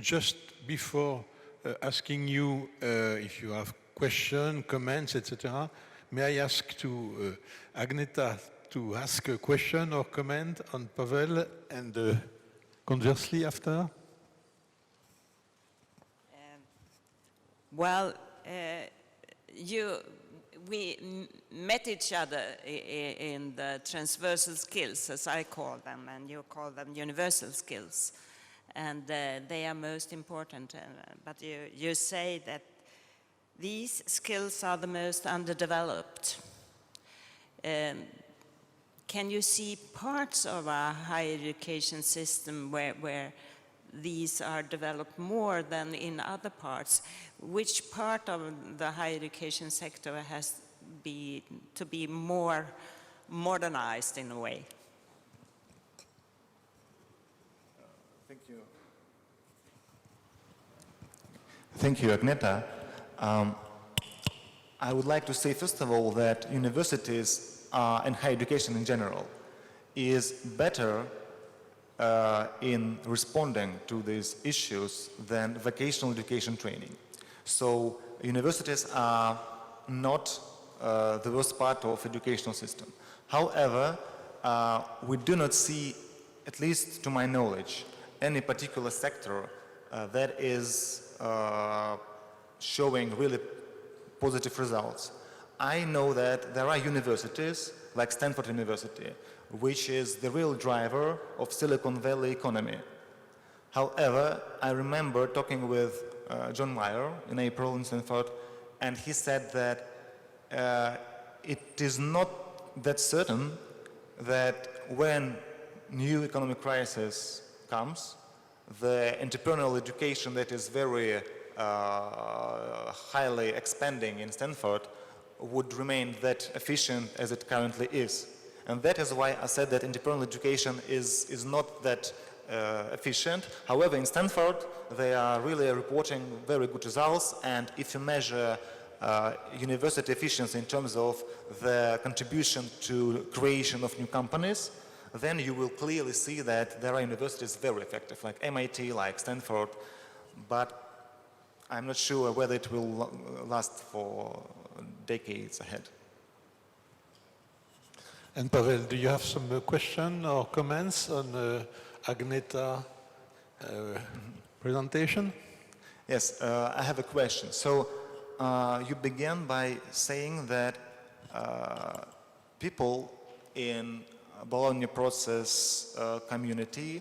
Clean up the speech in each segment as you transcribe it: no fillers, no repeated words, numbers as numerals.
just before asking you if you have questions, comments, etc., may I ask to Agneta to ask a question or comment on Pavel and conversely after? Well, we met each other in the transversal skills, as I call them, and you call them universal skills. And they are most important. But you say that these skills are the most underdeveloped. Can you see parts of our higher education system where these are developed more than in other parts? Which part of the higher education sector has to be more modernized in a way? Thank you. Thank you, Agneta. I would like to say, first of all, that universities and higher education in general is better in responding to these issues than vocational education training. So universities are not the worst part of educational system. However, we do not see, at least to my knowledge, any particular sector that is showing really positive results. I know that there are universities, like Stanford University, which is the real driver of Silicon Valley economy. However, I remember talking with John Mayer in April in Stanford, and he said that it is not that certain that when new economic crisis comes, the entrepreneurial education that is very highly expanding in Stanford would remain that efficient as it currently is. And that is why I said that entrepreneurial education is not that efficient. However, in Stanford, they are really reporting very good results, and if you measure university efficiency in terms of the contribution to creation of new companies, then you will clearly see that there are universities very effective, like MIT, like Stanford, but I'm not sure whether it will last for decades ahead. And Pavel, do you have some question or comments on Agneta's presentation? Yes, I have a question. So you began by saying that people in Bologna Process community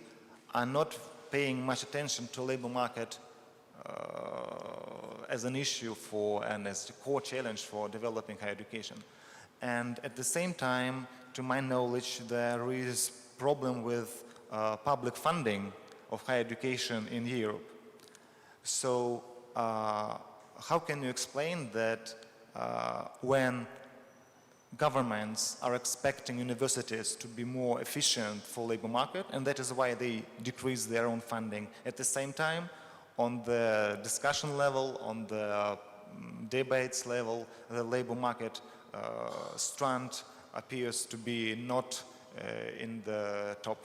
are not paying much attention to labor market as an issue for and as a core challenge for developing higher education. And at the same time, to my knowledge, there is problem with public funding of higher education in Europe. So how can you explain that when governments are expecting universities to be more efficient for labor market, and that is why they decrease their own funding, at the same time, on the discussion level, on the debates level, the labor market strand appears to be not in the top?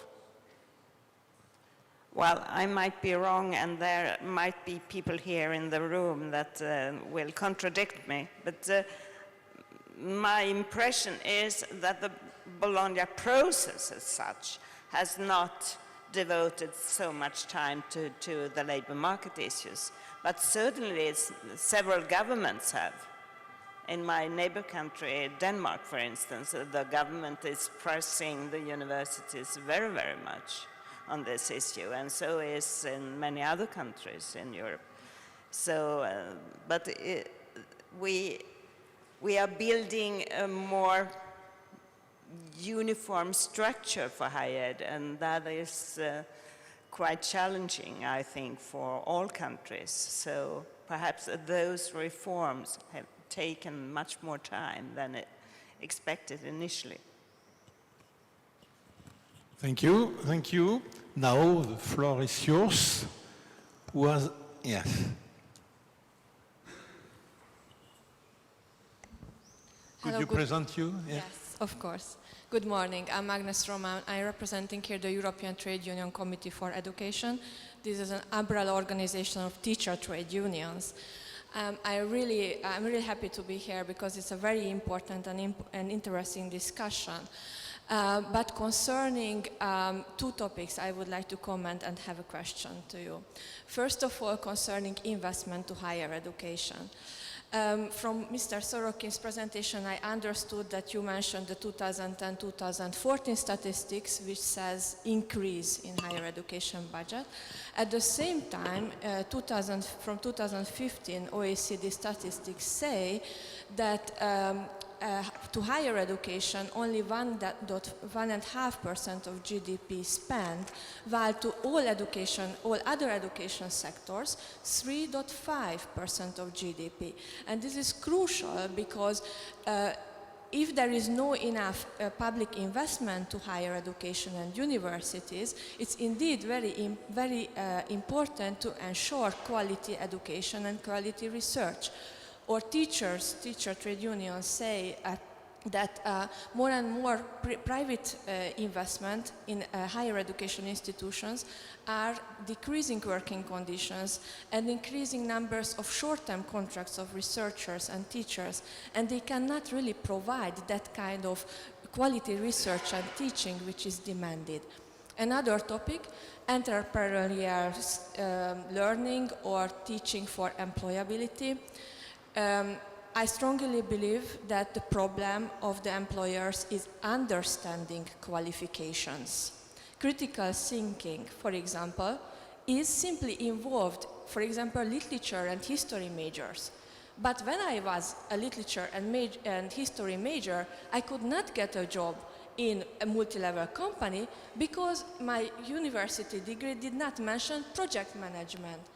Well, I might be wrong, and there might be people here in the room that will contradict me, but my impression is that the Bologna process as such has not devoted so much time to the labor market issues, but certainly several governments have. In my neighbor country, Denmark, for instance, the government is pressing the universities very, very much on this issue, and so is in many other countries in Europe. So, but we are building a more uniform structure for higher ed, and that is quite challenging, I think, for all countries. So perhaps those reforms have taken much more time than expected initially. Thank you. Thank you. Now the floor is yours. Yes. Could you present you? Yeah. Yes, of course. Good morning. I'm Agnes Roman. I'm representing here the European Trade Union Committee for Education. This is an umbrella organization of teacher trade unions. I'm really happy to be here because it's a very important and interesting discussion. But concerning two topics, I would like to comment and have a question to you. First of all, concerning investment to higher education. From Mr. Sorokin's presentation, I understood that you mentioned the 2010-2014 statistics, which says increase in higher education budget. At the same time, from 2015, OECD statistics say that to higher education, only 1.5% of GDP spent, while to all other education sectors, 3.5% of GDP. And this is crucial because if there is no enough public investment to higher education and universities, it's indeed very important to ensure quality education and quality research. Or teacher trade unions say that more and more private investment in higher education institutions are decreasing working conditions and increasing numbers of short-term contracts of researchers and teachers, and they cannot really provide that kind of quality research and teaching which is demanded. Another topic, entrepreneurial learning or teaching for employability. I strongly believe that the problem of the employers is understanding qualifications. Critical thinking, for example, is simply involved, for example, literature and history majors. But when I was a literature and history major, I could not get a job in a multi-level company because my university degree did not mention project management.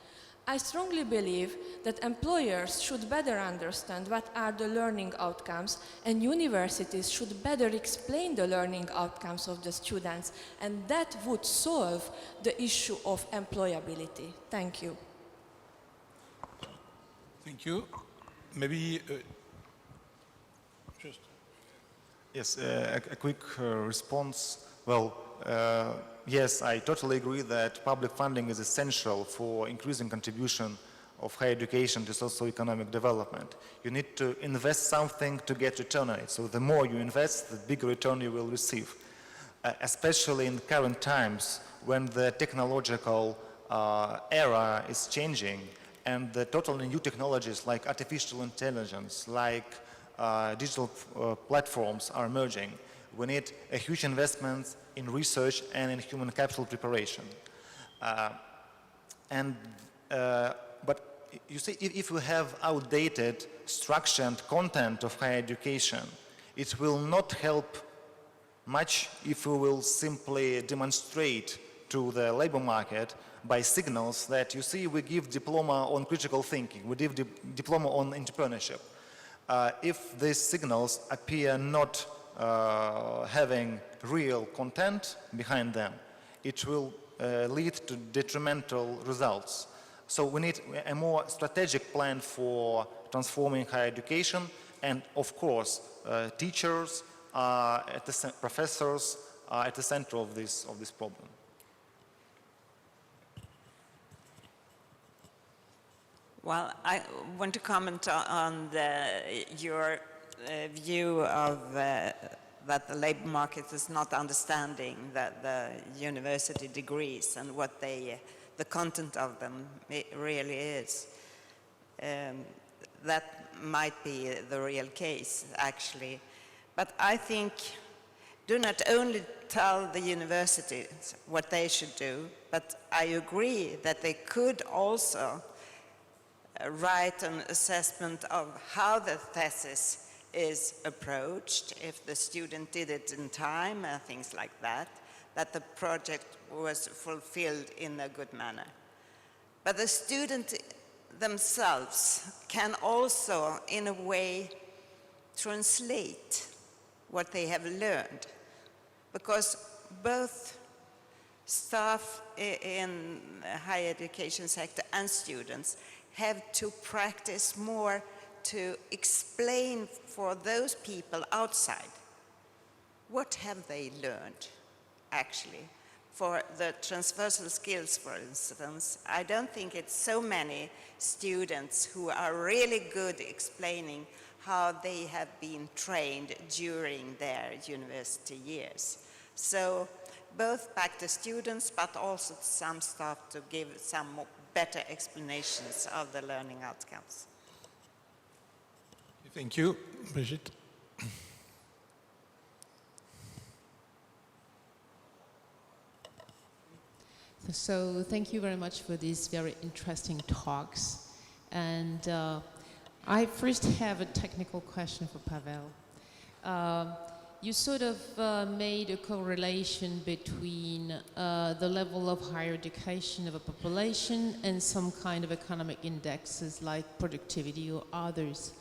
I strongly believe that employers should better understand what are the learning outcomes, and universities should better explain the learning outcomes of the students, and that would solve the issue of employability. Thank you. Thank you. Maybe just... Yes, a quick response. Well, yes, I totally agree that public funding is essential for increasing contribution of higher education to socio-economic development. You need to invest something to get return on it. So the more you invest, the bigger return you will receive. Especially in current times when the technological era is changing and the totally new technologies like artificial intelligence, like digital platforms are emerging. We need a huge investment in research and in human capital preparation. But you see, if we have outdated structure and content of higher education, it will not help much if we will simply demonstrate to the labor market by signals that, you see, we give diploma on critical thinking, we give diploma on entrepreneurship. If these signals appear not having real content behind them, it will lead to detrimental results. So we need a more strategic plan for transforming higher education, and of course, teachers, professors are at the center of this problem. Well, I want to comment on your view of that the labor market is not understanding the university degrees and what the content of them really is. That might be the real case, actually. But I think do not only tell the universities what they should do, but I agree that they could also write an assessment of how the thesis is approached, if the student did it in time and things like that the project was fulfilled in a good manner. But the student themselves can also, in a way, translate what they have learned, because both staff in the higher education sector and students have to practice more to explain for those people outside what have they learned actually For the transversal skills, for instance, I don't think it's so many students who are really good explaining how they have been trained during their university years. So both back to students, but also to some staff to give some better explanations of the learning outcomes. Thank you. Brigitte? So thank you very much for these very interesting talks. And I first have a technical question for Pavel. You sort of made a correlation between the level of higher education of a population and some kind of economic indexes like productivity or others.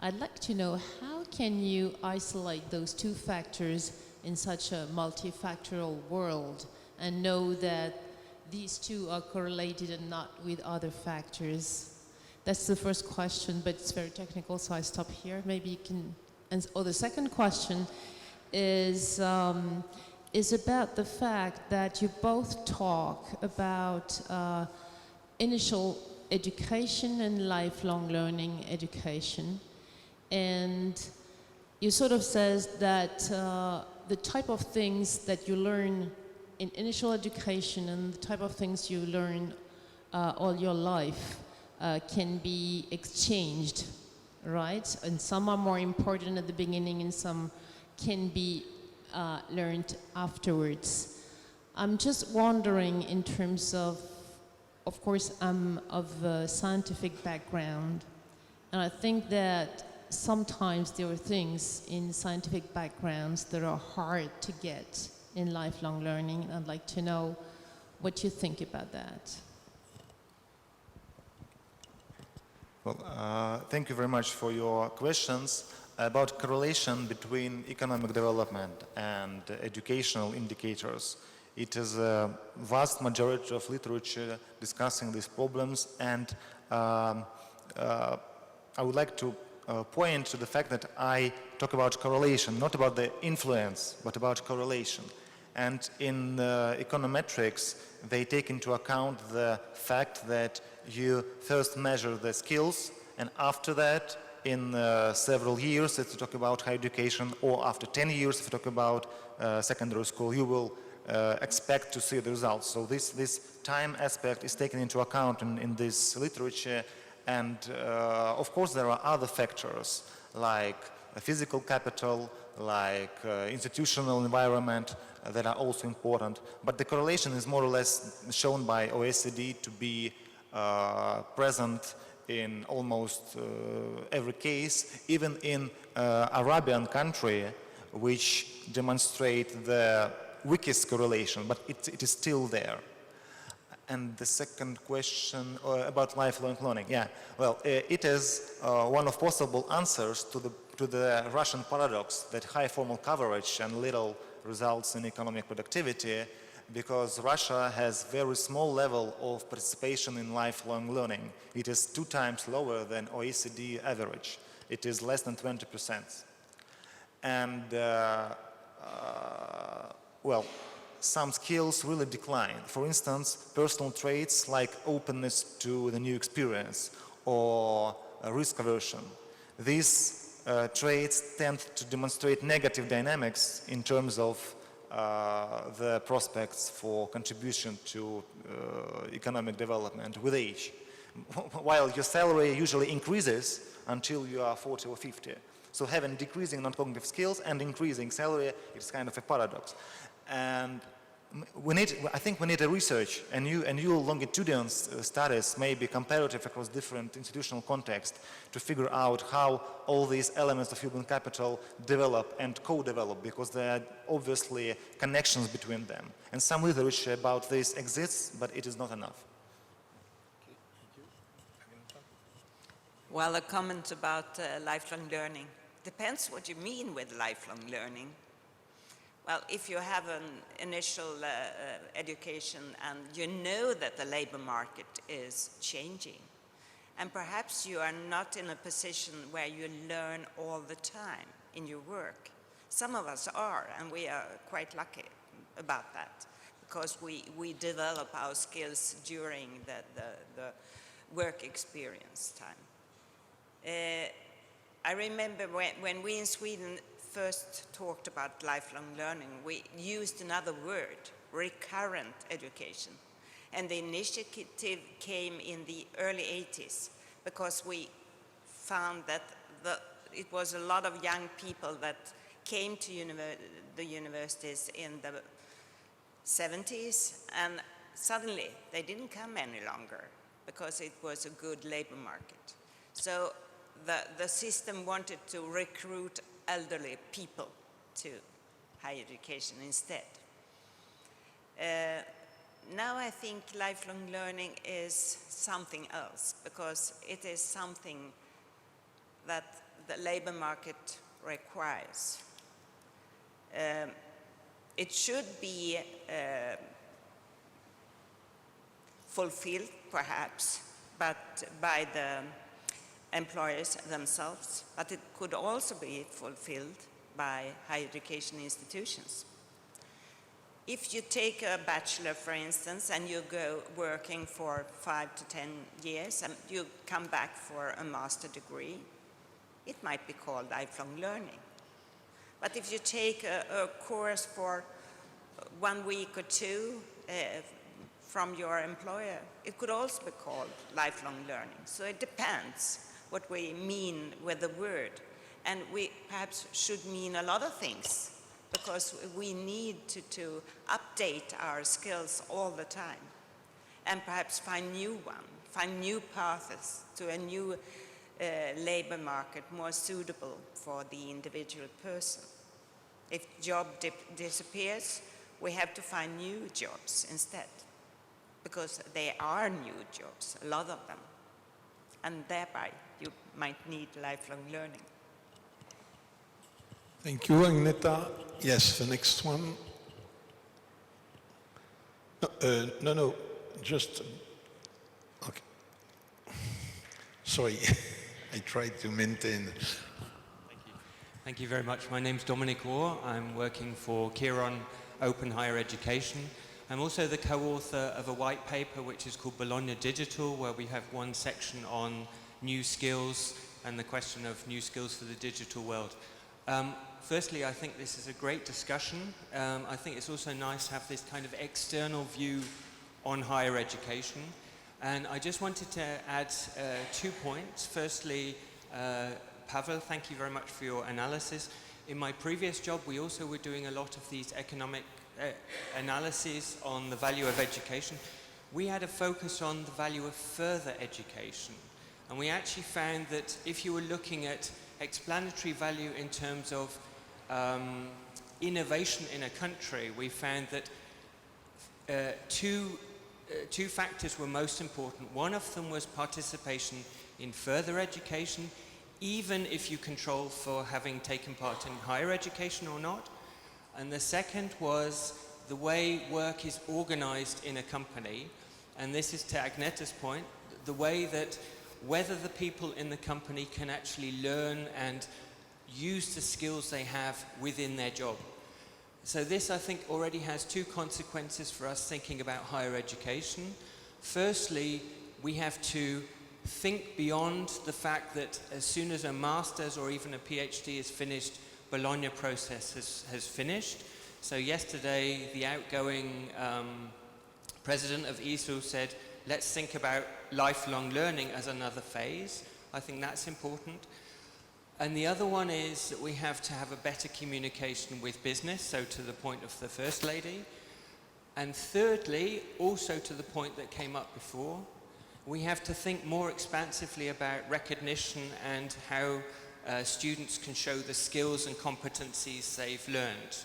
I'd like to know, how can you isolate those two factors in such a multifactorial world and know that these two are correlated and not with other factors? That's the first question, but it's very technical, so I stop here. Maybe you can answer. Oh, the second question is about the fact that you both talk about initial education and lifelong learning education. And you sort of says that the type of things that you learn in initial education and the type of things you learn all your life can be exchanged, right? And some are more important at the beginning and some can be learned afterwards. I'm just wondering, in terms of course, I'm of a scientific background, and I think that sometimes there are things in scientific backgrounds that are hard to get in lifelong learning. I'd like to know what you think about that. Well, thank you very much for your questions. About correlation between economic development and educational indicators. It is a vast majority of literature discussing these problems, and I would like to point to the fact that I talk about correlation, not about the influence, but about correlation. And in econometrics, they take into account the fact that you first measure the skills, and after that, in several years, if you talk about higher education, or after 10 years, if you talk about secondary school, you will expect to see the results. So this time aspect is taken into account in this literature. And of course, there are other factors like physical capital, like institutional environment that are also important. But the correlation is more or less shown by OECD to be present in almost every case, even in Arabian country, which demonstrate the weakest correlation, but it is still there. And the second question about lifelong learning, yeah, well, it is one of possible answers to the Russian paradox that high formal coverage and little results in economic productivity, because Russia has very small level of participation in lifelong learning. It is 2 times lower than OECD average. It is less than 20%. And, well, some skills really decline. For instance, personal traits like openness to the new experience or risk aversion. These traits tend to demonstrate negative dynamics in terms of the prospects for contribution to economic development with age. While your salary usually increases until you are 40 or 50. So having decreasing non-cognitive skills and increasing salary is kind of a paradox. And I think we need a research, and new longitudinal studies may be comparative across different institutional contexts to figure out how all these elements of human capital develop and co-develop, because there are obviously connections between them. And some literature about this exists, but it is not enough. Well, a comment about lifelong learning. Depends what you mean with lifelong learning. Well, if you have an initial education and you know that the labor market is changing, and perhaps you are not in a position where you learn all the time in your work. Some of us are, and we are quite lucky about that. because we develop our skills during the work experience time. I remember when we in Sweden first talked about lifelong learning, we used another word, recurrent education. And the initiative came in the early 80s because we found that it was a lot of young people that came to the universities in the 70s, and suddenly they didn't come any longer because it was a good labor market. So the system wanted to recruit elderly people to higher education instead. Now I think lifelong learning is something else because it is something that the labor market requires. It should be fulfilled, perhaps, but by the employers themselves, but it could also be fulfilled by higher education institutions. If you take a bachelor, for instance, and you go working for 5 to 10 years, and you come back for a master degree, it might be called lifelong learning. But if you take a course for 1 week or two from your employer, it could also be called lifelong learning. So it depends what we mean with the word. And we perhaps should mean a lot of things, because we need to update our skills all the time and perhaps find new paths to a new labor market more suitable for the individual person. If job disappears, we have to find new jobs instead, because they are new jobs, a lot of them, and thereby you might need lifelong learning. Thank you, Agneta. Yes, the next one. No, just, okay. Sorry, I tried to maintain. Thank you. Thank you very much. My name's Dominic Orr. I'm working for Kieron Open Higher Education. I'm also the co-author of a white paper which is called Bologna Digital, where we have one section on new skills and the question of new skills for the digital world. Firstly, I think this is a great discussion. I think it's also nice to have this kind of external view on higher education. And I just wanted to add 2 points. Firstly, Pavel, thank you very much for your analysis. In my previous job, we also were doing a lot of these economic analyses on the value of education. We had a focus on the value of further education. And we actually found that if you were looking at explanatory value in terms of innovation in a country, we found that two factors were most important. One of them was participation in further education, even if you control for having taken part in higher education or not. And the second was the way work is organized in a company. And this is to Agneta's point, the way that whether the people in the company can actually learn and use the skills they have within their job. So this, I think, already has 2 consequences for us thinking about higher education. Firstly, we have to think beyond the fact that as soon as a master's or even a PhD is finished, Bologna Process has finished. So yesterday, the outgoing president of ISU said, let's think about lifelong learning as another phase. I think that's important. And the other one is that we have to have a better communication with business, so to the point of the First Lady. And thirdly, also to the point that came up before, we have to think more expansively about recognition and how students can show the skills and competencies they've learned.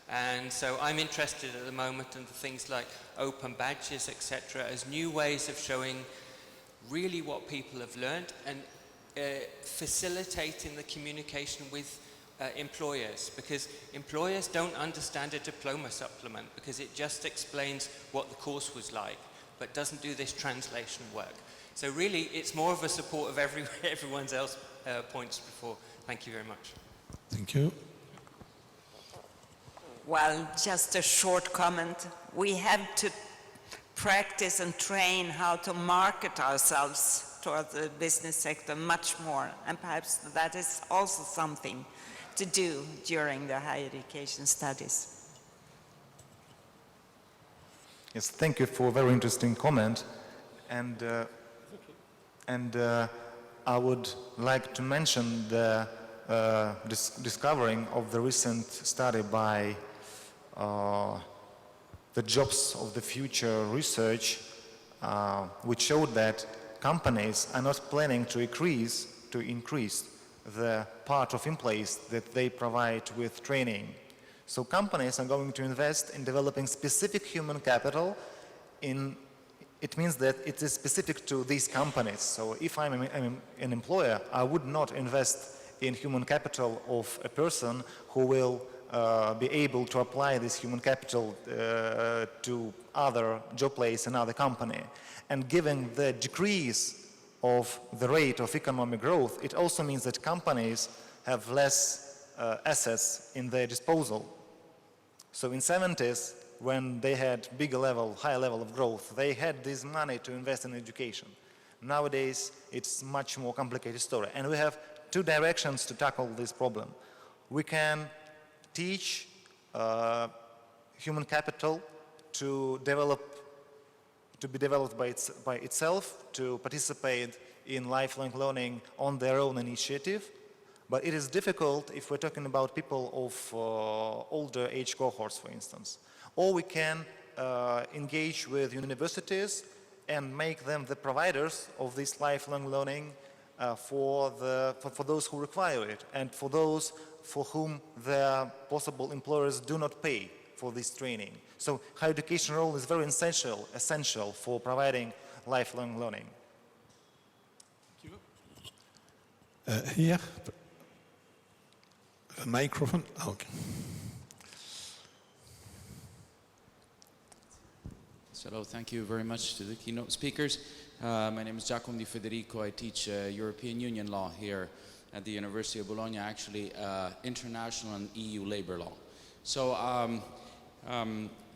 And so I'm interested at the moment in things like open badges, etc., as new ways of showing really what people have learned and facilitating the communication with employers, because employers don't understand a diploma supplement because it just explains what the course was like, but doesn't do this translation work. So really, it's more of a support of everyone's else points before. Thank you very much. Thank you. Well, just a short comment. We have to practice and train how to market ourselves towards the business sector much more, and perhaps that is also something to do during the higher education studies. Yes, thank you for a very interesting comment. And I would like to mention the discovering of the recent study by the Jobs of the Future research, which showed that companies are not planning to increase the part of employees that they provide with training. So companies are going to invest in developing specific human capital. It means that it is specific to these companies. So if I'm an employer, I would not invest in human capital of a person who will be able to apply this human capital to other job place in other company. And given the decrease of the rate of economic growth, it also means that companies have less assets in their disposal. So in 70s, when they had higher level of growth, they had this money to invest in education. Nowadays, it's much more complicated story. And we have two directions to tackle this problem. We can teach human capital to be developed by itself, to participate in lifelong learning on their own initiative. But it is difficult if we're talking about people of older age cohorts, for instance. Or we can engage with universities and make them the providers of this lifelong learning for those who require it, and for those for whom their possible employers do not pay for this training. So higher education role is very essential for providing lifelong learning. Here, a microphone. Okay. Hello, thank you very much to the keynote speakers. My name is Giacomo Di Federico. I teach European Union law here at the University of Bologna, actually international and EU labor law. So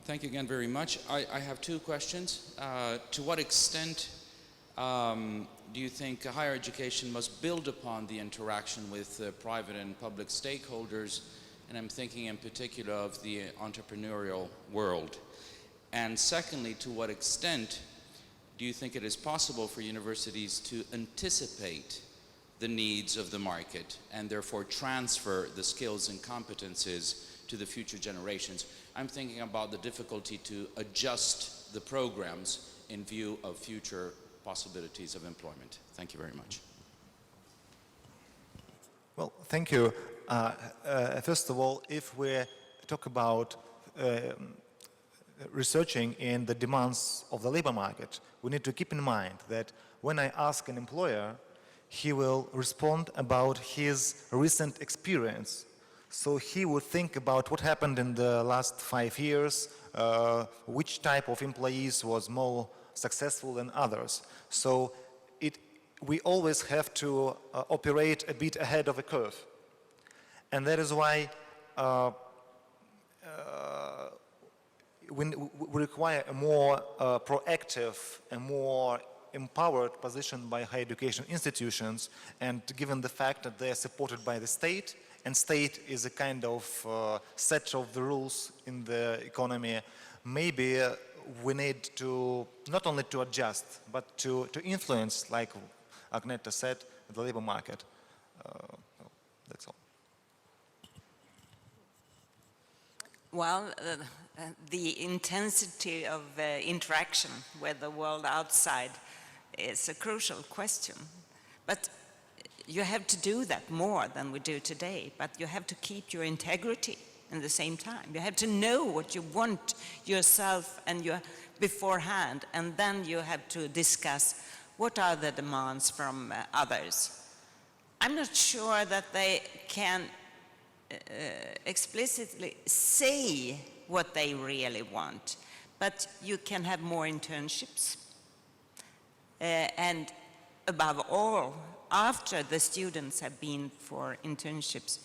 thank you again very much. I have two questions. To what extent do you think higher education must build upon the interaction with private and public stakeholders? And I'm thinking in particular of the entrepreneurial world. And secondly, to what extent do you think it is possible for universities to anticipate the needs of the market and therefore transfer the skills and competences to the future generations? I'm thinking about the difficulty to adjust the programs in view of future possibilities of employment. Thank you very much. Well, thank you. First of all, if we talk about researching in the demands of the labor market, we need to keep in mind that when I ask an employer, he will respond about his recent experience. So he would think about what happened in the last 5 years, which type of employees was more successful than others. So we always have to operate a bit ahead of a curve. And that is why we require a more proactive, a more empowered position by higher education institutions, and given the fact that they are supported by the state, and state is a kind of set of the rules in the economy, maybe we need to not only to adjust, but to influence, like Agneta said, the labor market. That's all. Well, the intensity of interaction with the world outside is a crucial question. But you have to do that more than we do today, but you have to keep your integrity in the same time. You have to know what you want yourself and beforehand, and then you have to discuss what are the demands from others. I'm not sure that they can explicitly say what they really want, but you can have more internships. And above all, after the students have been for internships,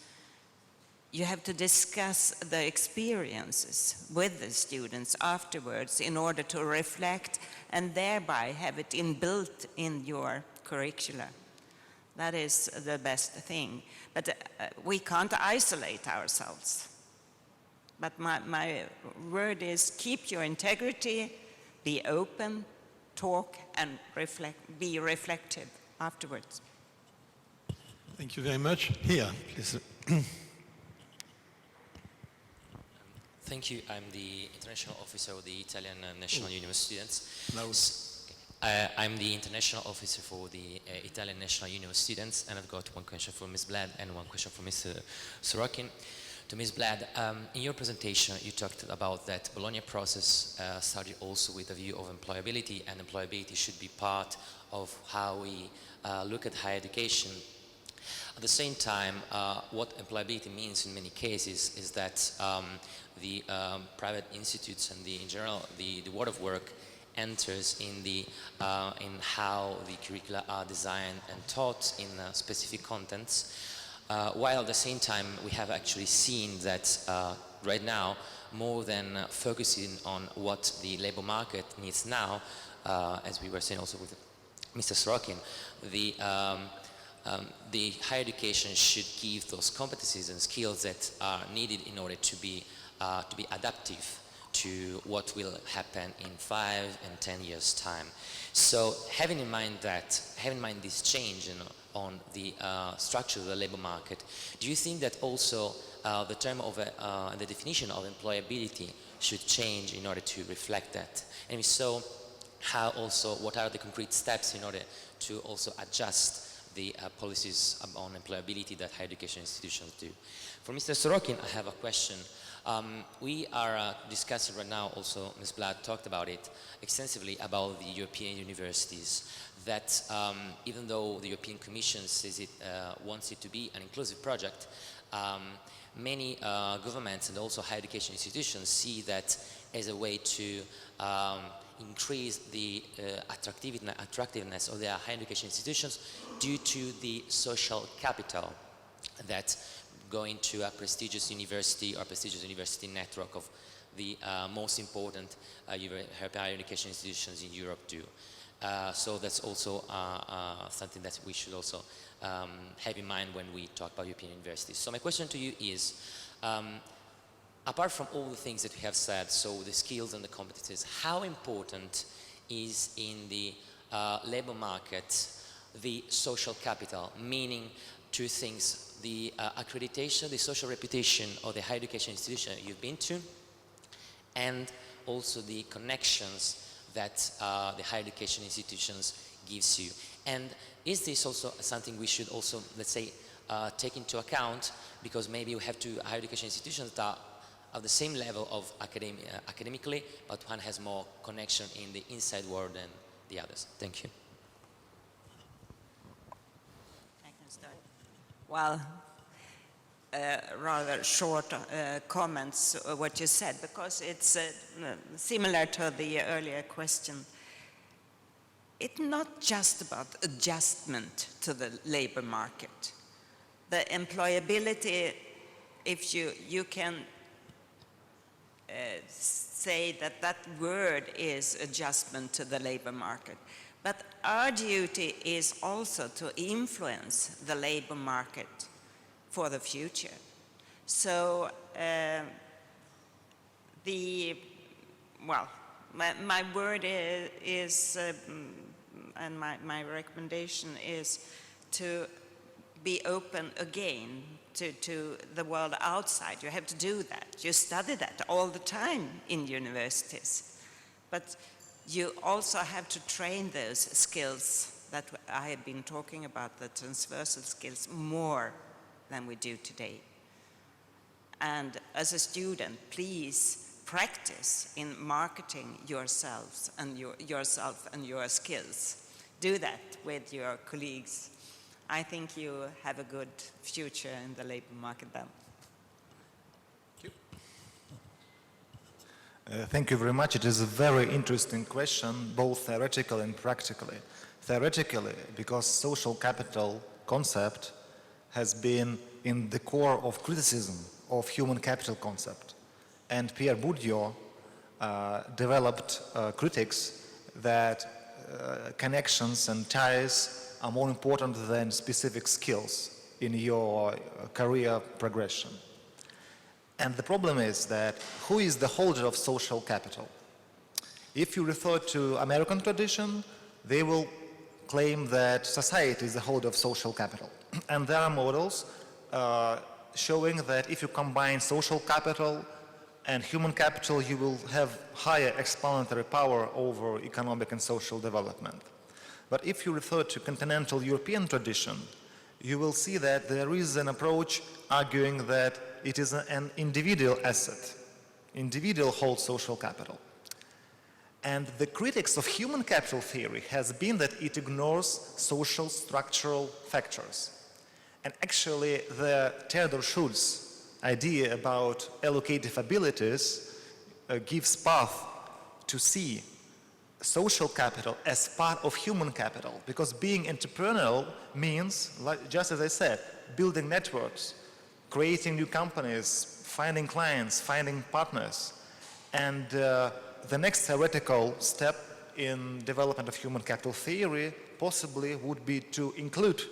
you have to discuss the experiences with the students afterwards in order to reflect and thereby have it inbuilt in your curricula. That is the best thing. But we can't isolate ourselves. But my word is keep your integrity, be open, talk, and be reflective afterwards. Thank you very much. Here, please. Thank you. I'm the international officer of the Italian National University Students. Now, I'm the international officer for the Italian National University Students, and I've got one question for Ms. Blad and one question for Mr. Sorokin. To Ms. Blad, in your presentation, you talked about that Bologna process started also with a view of employability, and employability should be part of how we look at higher education. At the same time, what employability means in many cases is that the private institutes and in general the world of work enters in how the curricula are designed and taught in specific contents, while at the same time we have actually seen that right now, more than focusing on what the labor market needs now, as we were saying also with Mr. Sorokin, the higher education should give those competencies and skills that are needed in order to be adaptive to what will happen in 5 and 10 years' time. So having in mind this change on the structure of the labor market, do you think that also the term of the definition of employability should change in order to reflect that? And if so, what are the concrete steps in order to also adjust the policies on employability that higher education institutions do? For Mr. Sorokin, I have a question. We are discussing right now, also Ms. Blad talked about it extensively, about the European universities, that even though the European Commission says it wants it to be an inclusive project, many governments and also higher education institutions see that as a way to increase the attractiveness of their higher education institutions due to the social capital that going to a prestigious university or prestigious university network of the most important higher education institutions in Europe do. So that's also something that we should also have in mind when we talk about European universities. So my question to you is, apart from all the things that we have said, so the skills and the competencies, how important is in the labor market the social capital, meaning two things: the accreditation, the social reputation of the higher education institution you've been to, and also the connections that the higher education institutions gives you. And is this also something we should also, let's say, take into account, because maybe we have two higher education institutions that are of the same level of academically, but one has more connection in the inside world than the others? Thank you. I can start. Well, rather short comments what you said, because it's similar to the earlier question. It's not just about adjustment to the labor market. The employability, if you can say that word is adjustment to the labor market. But our duty is also to influence the labor market for the future. So my word is and my recommendation is to be open again to the world outside. You have to do that. You study that all the time in universities. But you also have to train those skills that I have been talking about, the transversal skills, more than we do today. And as a student, please practice in marketing yourself and your skills. Do that with your colleagues. I think you have a good future in the labor market then. Thank you. Thank you very much. It is a very interesting question, both theoretically and practically. Theoretically, because social capital concept has been in the core of criticism of human capital concept. And Pierre Bourdieu developed critiques that connections and ties are more important than specific skills in your career progression. And the problem is that who is the holder of social capital? If you refer to American tradition, they will claim that society is the holder of social capital. And there are models showing that if you combine social capital and human capital, you will have higher explanatory power over economic and social development. But if you refer to continental European tradition, you will see that there is an approach arguing that it is an individual asset. Individual holds social capital. And the critics of human capital theory has been that it ignores social structural factors. And actually, the Theodor Schultz idea about allocative abilities gives path to see social capital as part of human capital, because being entrepreneurial means, just as I said, building networks, creating new companies, finding clients, finding partners. And the next theoretical step in development of human capital theory possibly would be to include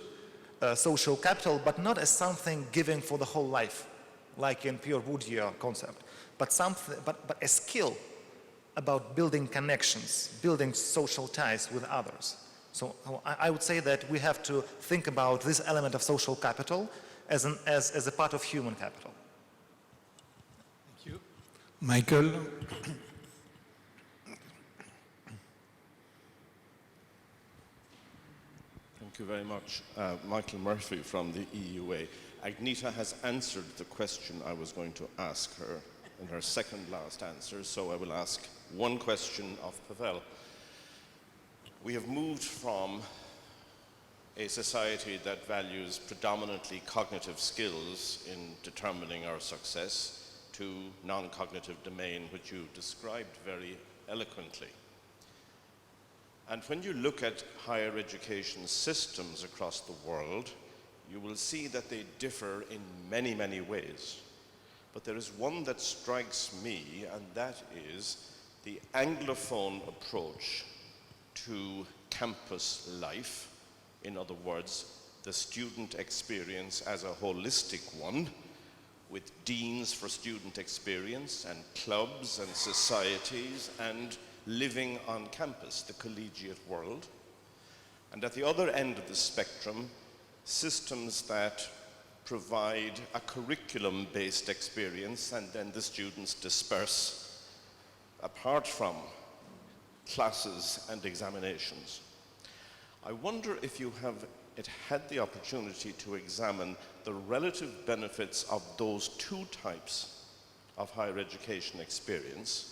social capital, but not as something given for the whole life, like in Pierre Bourdieu concept, but a skill about building connections, building social ties with others. So I would say that we have to think about this element of social capital as a part of human capital. Thank you. Michael? Thank you very much. Michael Murphy from the EUA. Agneta has answered the question I was going to ask her in her second last answer, so I will ask one question of Pavel. We have moved from a society that values predominantly cognitive skills in determining our success to non-cognitive domain, which you described very eloquently. And when you look at higher education systems across the world, you will see that they differ in many, many ways. But there is one that strikes me, and that is the Anglophone approach to campus life. In other words, the student experience as a holistic one, with deans for student experience and clubs and societies and living on campus, the collegiate world. And at the other end of the spectrum, systems that provide a curriculum-based experience and then the students disperse apart from classes and examinations. I wonder if you have had the opportunity to examine the relative benefits of those two types of higher education experience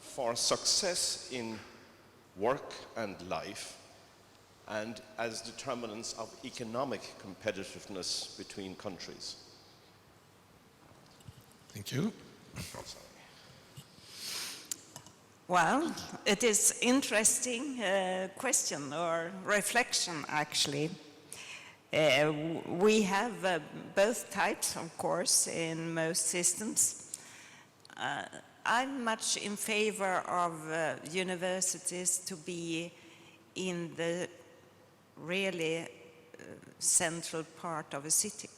for success in work and life and as determinants of economic competitiveness between countries. Thank you. Well, it is interesting question or reflection, actually. We have both types, of course, in most systems. I'm much in favor of universities to be in the really central part of a city,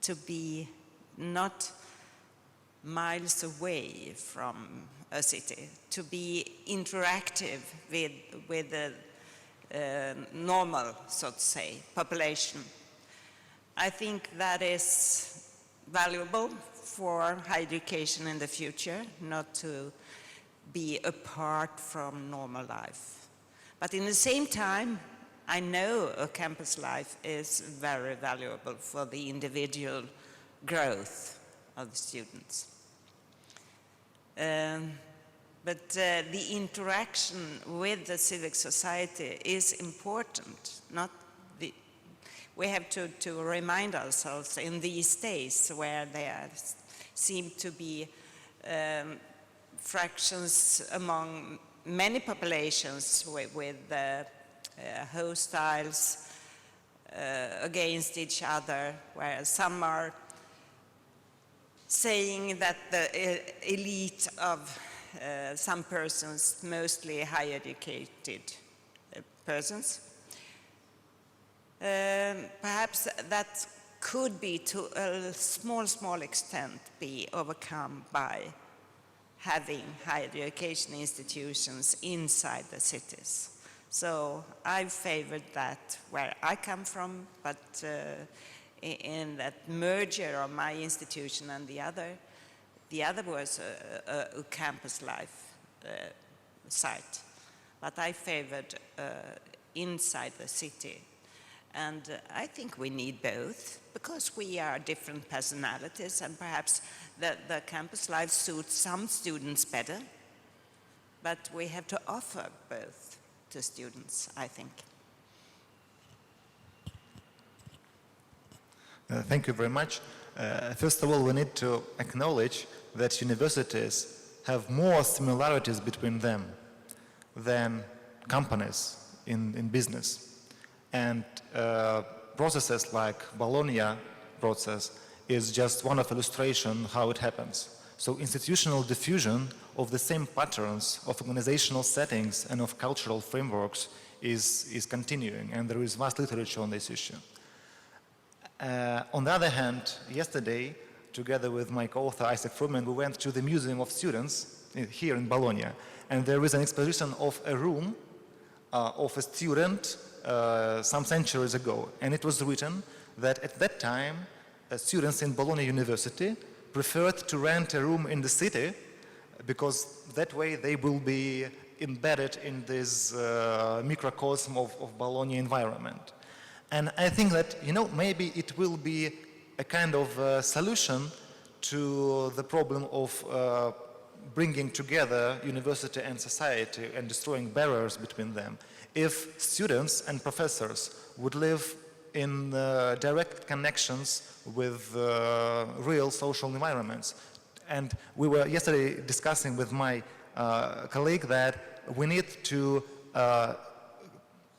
to be not miles away from a city, to be interactive with the normal, so to say, population. I think that is valuable for higher education in the future, not to be apart from normal life. But in the same time, I know a campus life is very valuable for the individual growth of the students. But the interaction with the civic society is important. We have to remind ourselves in these days where there seem to be fractions among many populations with hostiles against each other, where some are saying that the elite of some persons, mostly high educated persons, perhaps that could be to a small extent be overcome by having higher education institutions inside the cities. So I favored that where I come from, but in that merger of my institution and the other was a campus life site. But I favored inside the city. And I think we need both, because we are different personalities, and perhaps the campus life suits some students better. But we have to offer both to students, I think. Thank you very much. First of all, we need to acknowledge that universities have more similarities between them than companies in business. And processes like Bologna process is just one of illustration how it happens. So institutional diffusion of the same patterns of organizational settings and of cultural frameworks is continuing, and there is vast literature on this issue. On the other hand, yesterday, together with my co-author Isaac Fruman, we went to the Museum of Students here in Bologna, and there is an exposition of a room of a student some centuries ago, and it was written that at that time students in Bologna University preferred to rent a room in the city because that way they will be embedded in this microcosm of Bologna environment. And I think that, maybe it will be a kind of solution to the problem of bringing together university and society and destroying barriers between them. If students and professors would live in direct connections with real social environments. And we were yesterday discussing with my colleague that we need to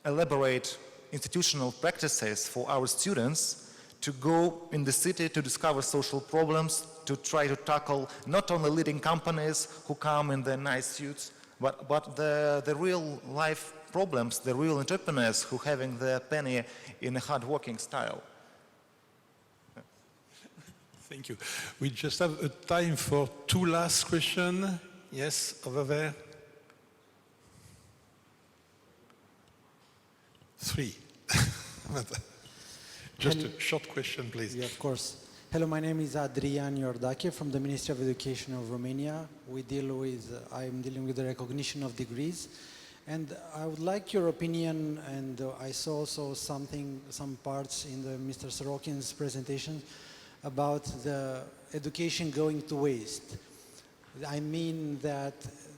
elaborate institutional practices for our students to go in the city to discover social problems, to try to tackle not only leading companies who come in their nice suits, but the real life problems, the real entrepreneurs who having their penny in a hard-working style. Thank you. We just have time for two last questions. Yes, over there. 3. Just a short question, please. Yeah, of course. Hello, my name is Adrian Iordache from the Ministry of Education of Romania. I'm dealing with the recognition of degrees. And I would like your opinion, and I saw also some parts in Mr. Sorokin's presentation about the education going to waste. I mean that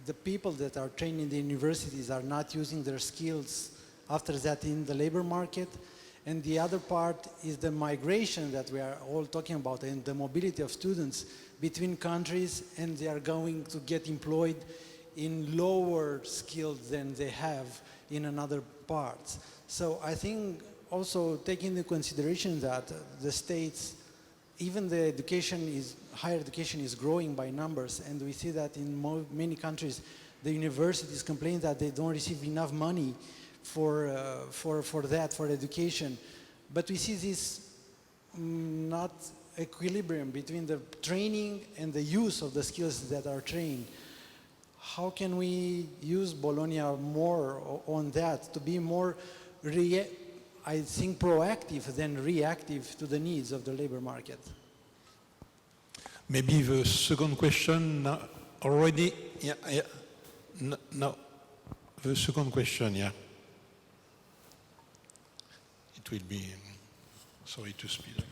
the people that are trained in the universities are not using their skills after that in the labor market. And the other part is the migration that we are all talking about and the mobility of students between countries, and they are going to get employed in lower skills than they have in another parts. So I think also taking into consideration that the states, even the higher education is growing by numbers, and we see that in many countries the universities complain that they don't receive enough money for education. But we see this not equilibrium between the training and the use of the skills that are trained. How can we use Bologna more on that to be more, I think, proactive than reactive to the needs of the labor market? Maybe the second question already. Yeah. No. The second question, yeah. It will be, sorry to speed up.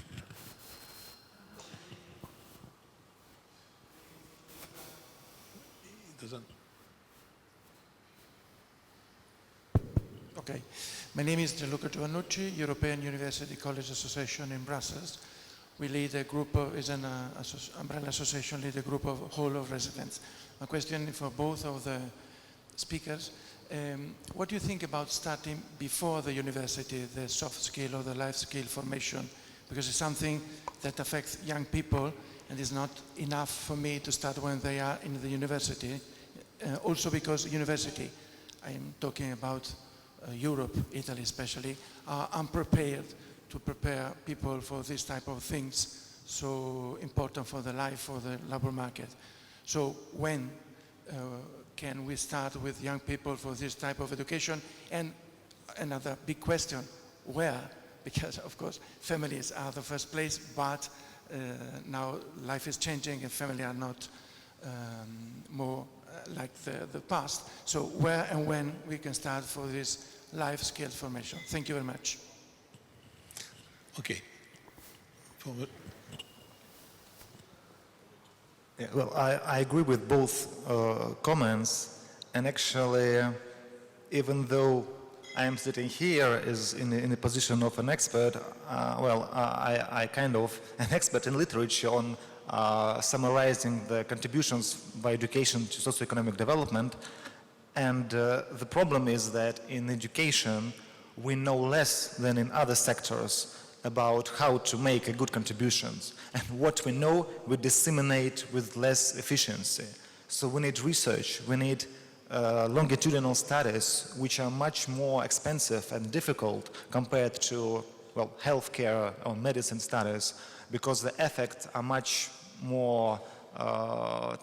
It doesn't. Okay. My name is Gianluca Giovannucci, European University College Association in Brussels. We lead a group of, is an umbrella association, lead a group of Hall of Residents. My question for both of the speakers, what do you think about starting before the university, the soft skill or the life skill formation? Because it's something that affects young people, and it's not enough for me to start when they are in the university. Also because university, I am talking about Europe, Italy especially, are unprepared to prepare people for this type of things so important for the life, for the labor market. So when can we start with young people for this type of education? And another big question, where? Because of course families are the first place, but now life is changing and families are not more like the past. So where and when we can start for this life skills formation? Thank you very much. Okay. Forward. Yeah, well, I agree with both comments, and actually, even though I am sitting here as in a position of an expert, I kind of an expert in literature on summarizing the contributions by education to socioeconomic development. And the problem is that in education, we know less than in other sectors about how to make good contributions. And what we know, we disseminate with less efficiency. So we need research, we need longitudinal studies, which are much more expensive and difficult compared to, well, healthcare or medicine studies, because the effects are much more,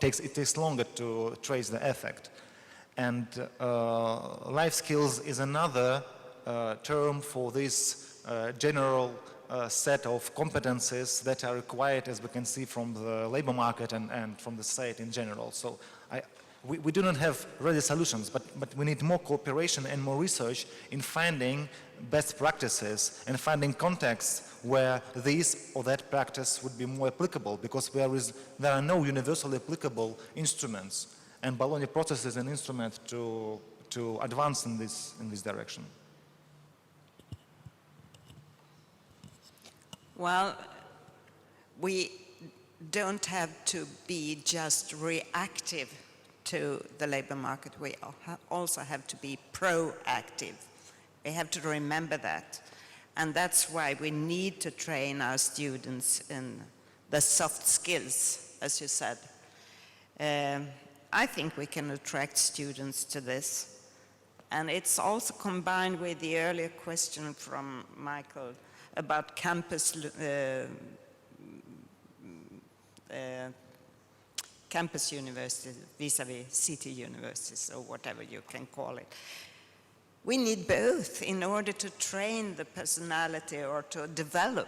it takes longer to trace the effect. And life skills is another term for this general set of competencies that are required, as we can see from the labor market and from the society in general. So we do not have ready solutions, but we need more cooperation and more research in finding best practices and finding contexts where this or that practice would be more applicable, because there are no universally applicable instruments, and Bologna Process is an instrument to advance in this direction. Well, we don't have to be just reactive to the labor market. We also have to be proactive. We have to remember that. And that's why we need to train our students in the soft skills, as you said. I think we can attract students to this. And it's also combined with the earlier question from Michael about campus universities vis-a-vis city universities, or whatever you can call it. We need both in order to train the personality or to develop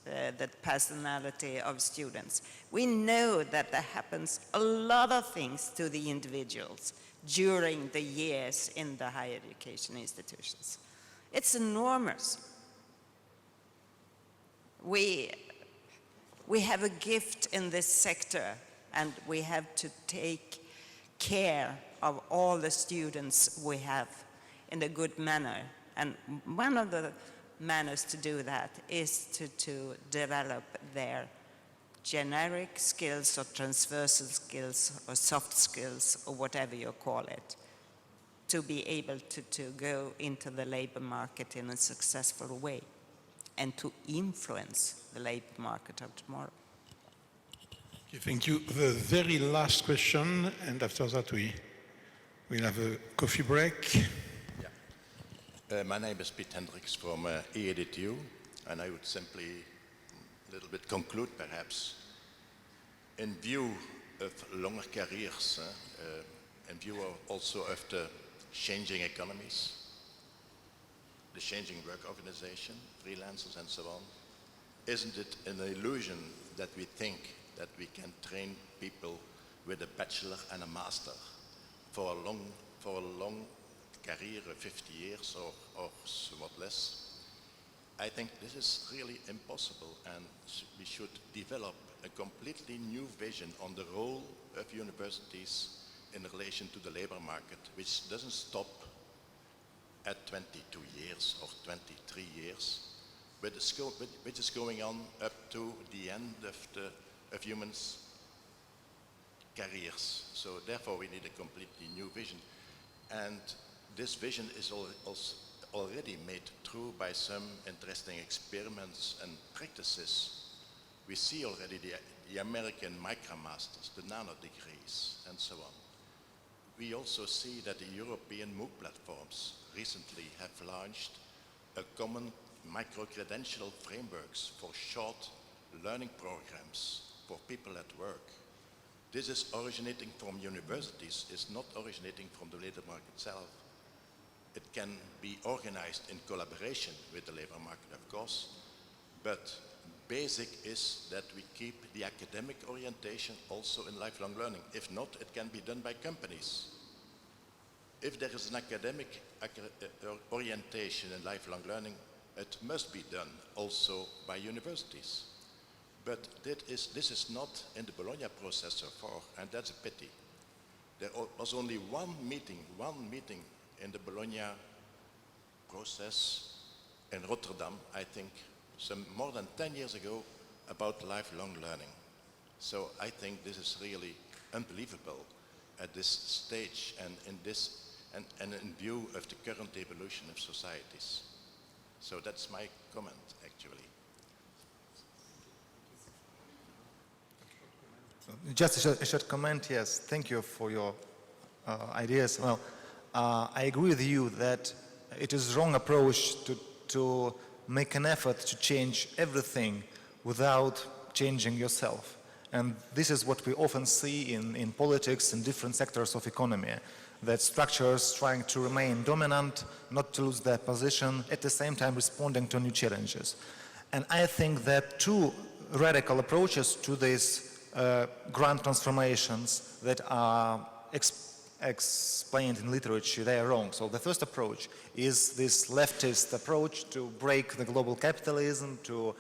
the personality of students. We know that there happens a lot of things to the individuals during the years in the higher education institutions. It's enormous. We have a gift in this sector, and we have to take care of all the students we have in a good manner. And one of the manners to do that is to develop their generic skills or transversal skills or soft skills or whatever you call it, to be able to go into the labor market in a successful way and to influence the labor market of tomorrow. Okay, thank you. The very last question, and after that we'll have a coffee break. Yeah. My name is Piet Hendricks from EEDTU, and I would simply a little bit conclude perhaps, in view of longer careers, in view also of the changing economies, the changing work organization, freelancers and so on, isn't it an illusion that we think that we can train people with a bachelor and a master for a long career of 50 years or somewhat less? I think this is really impossible, and we should develop a completely new vision on the role of universities in relation to the labor market, which doesn't stop at 22 years or 23 years, but which is going on up to the end of humans' careers. So therefore we need a completely new vision. And this vision is already made true by some interesting experiments and practices We see already the American micromasters, the nano degrees, and so on. We also see that the European MOOC platforms recently have launched a common micro-credential frameworks for short learning programs for people at work. This is originating from universities, it's not originating from the labor market itself. It can be organized in collaboration with the labor market, of course, but basic is that we keep the academic orientation also in lifelong learning. If not, it can be done by companies. If there is an academic orientation in lifelong learning, it must be done also by universities. But this is not in the Bologna process so far, and that's a pity. There was only one meeting in the Bologna process in Rotterdam, I think, more than 10 years ago, about lifelong learning. So I think this is really unbelievable at this stage and in view of the current evolution of societies. So that's my comment, actually. Just a short comment, yes. Thank you for your ideas. Well, I agree with you that it is a wrong approach to make an effort to change everything without changing yourself. And this is what we often see in politics in different sectors of economy, that structures trying to remain dominant, not to lose their position, at the same time responding to new challenges. And I think that two radical approaches to these grand transformations that are explained in literature, they are wrong. So the first approach is this leftist approach to break the global capitalism, to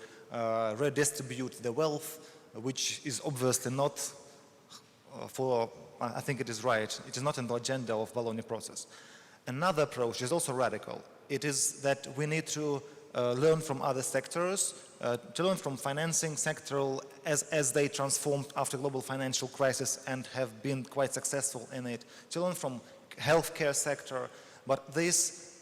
redistribute the wealth, which is obviously not I think it is right, it is not in the agenda of Bologna process. Another approach is also radical. It is that we need to learn from other sectors, to learn from financing sector as they transformed after global financial crisis and have been quite successful in it, to learn from healthcare sector, but this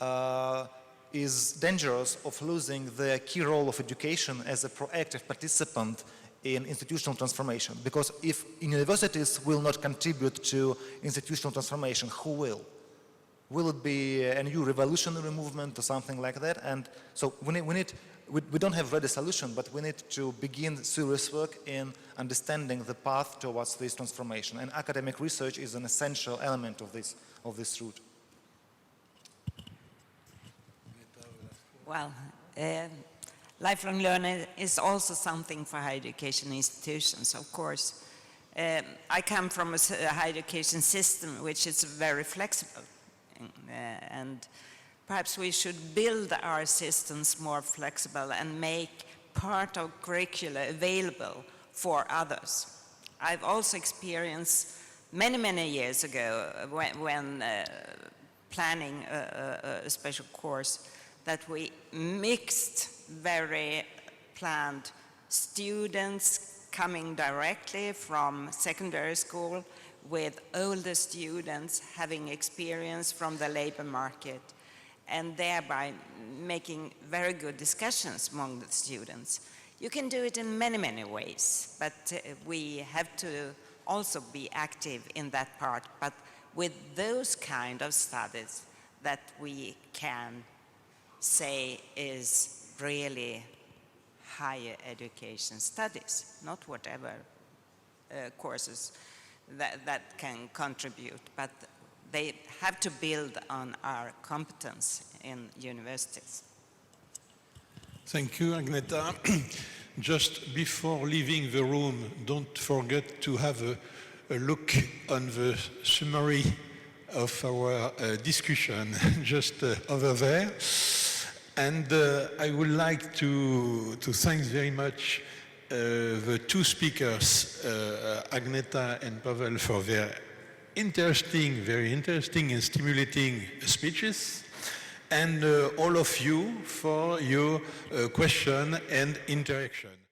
is dangerous of losing the key role of education as a proactive participant in institutional transformation. Because if universities will not contribute to institutional transformation, who will? Will it be a new revolutionary movement or something like that? And so we don't have ready solution, but we need to begin serious work in understanding the path towards this transformation. And academic research is an essential element of this route. Well, lifelong learning is also something for higher education institutions, of course. I come from a higher education system which is very flexible. And perhaps we should build our systems more flexible and make part of curricula available for others. I've also experienced many years ago when planning a special course that we mixed very planned students coming directly from secondary school with older students having experience from the labor market, and thereby making very good discussions among the students. You can do it in many ways, but we have to also be active in that part, but with those kind of studies that we can say is really higher education studies, not whatever courses that can contribute, but they have to build on our competence in universities. Thank you, Agneta. Just before leaving the room, don't forget to have a look on the summary of our discussion just over there. And I would like to thank very much the two speakers, Agneta and Pavel, for their very interesting and stimulating speeches, and all of you for your question and interaction.